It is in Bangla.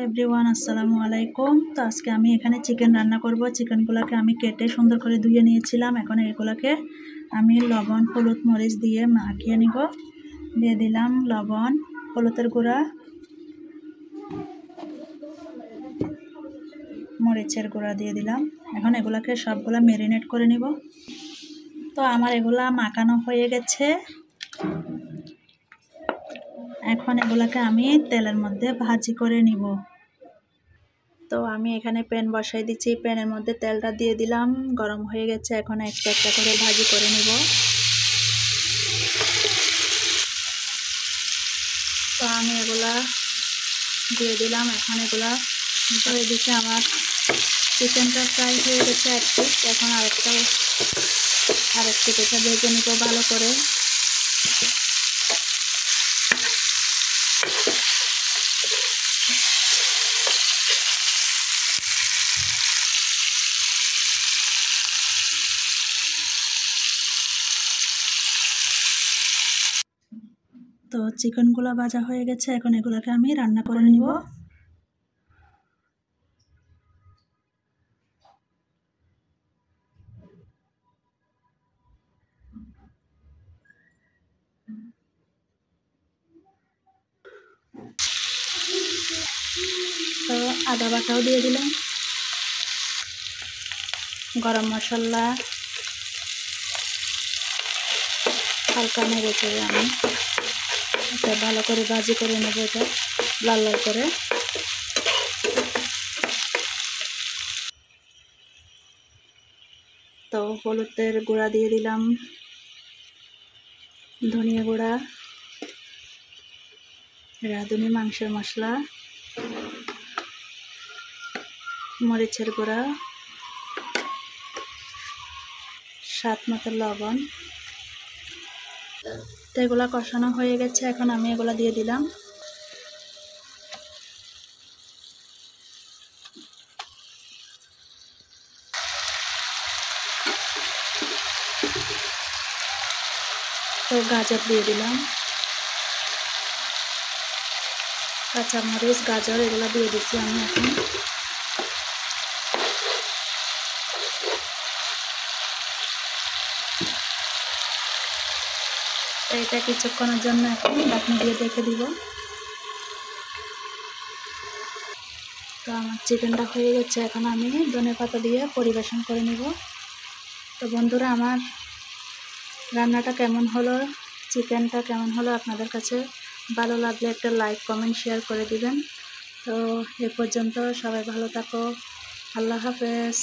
এভরিওয়ান, আসসালামু আলাইকুম। তো আজকে আমি এখানে চিকেন রান্না করব। চিকেনগুলোকে আমি কেটে সুন্দর করে ধুয়ে নিয়েছিলাম। এখন এগুলোকে আমি লবণ, হলুদ, মরিচ দিয়ে মাখিয়ে নিব। দিয়ে দিলাম লবণ, হলুদের গুঁড়া, মরিচের গুঁড়া দিয়ে দিলাম। এখন এগুলোকে সবগুলা ম্যারিনেট করে নিব। তো আমার এগুলা মাখানো হয়ে গেছে। এখন এগুলাকে আমি তেলের মধ্যে ভাজি করে নিব। তো আমি এখানে প্যান বসাই দিচ্ছি। প্যানের মধ্যে তেলটা দিয়ে দিলাম, গরম হয়ে গেছে। এখন একটা একটা করে ভাজি করে নিব। তো আমি এগুলা দিয়ে দিলাম। এখন এগুলা এদিকে আমার চিকেনটা ফ্রাই হয়ে গেছে এক পিস। এখন আরেকটি পিঠা ভেজে নিব ভালো করে। তো চিকেনগুলো ভাজা হয়ে গেছে। এখন এগুলোকে আমি রান্না করে নিব। তো আদা বাটাও দিয়ে দিলাম, গরম মশলা, হালকা নেড়ে চেড়ে আমি এটা ভালো করে ভাজি করে নেব, এটা লাল লাল করে। তো হলুদের গুঁড়া দিয়ে দিলাম, ধনিয়া গুঁড়া, রাঁধুনি মাংসের মশলা, মরিচের গুঁড়া, স্বাদ মতো লবণ। তো এগুলা কষানো হয়ে গেছে। এখন আমি এগুলা দিয়ে দিলাম। তো গাজর দিয়ে দিলাম, কাঁচামরিচ, গাজর এগুলো দিয়ে দিচ্ছি আমি এখন। তো এটা কিছুক্ষণের জন্য এখন ঢাকনা দিয়ে রেখে দিব। তো আমার চিকেনটা হয়ে গেছে। এখন আমি ধনেপাতা দিয়ে পরিবেশন করে নিব। তো বন্ধুরা, আমার রান্নাটা কেমন হলো, চিকেনটা কেমন হলো, আপনাদের কাছে ভালো লাগলে একটা লাইক, কমেন্ট, শেয়ার করে দিবেন। তো এ পর্যন্ত সবাই ভালো থাকো। আল্লাহ হাফেজ।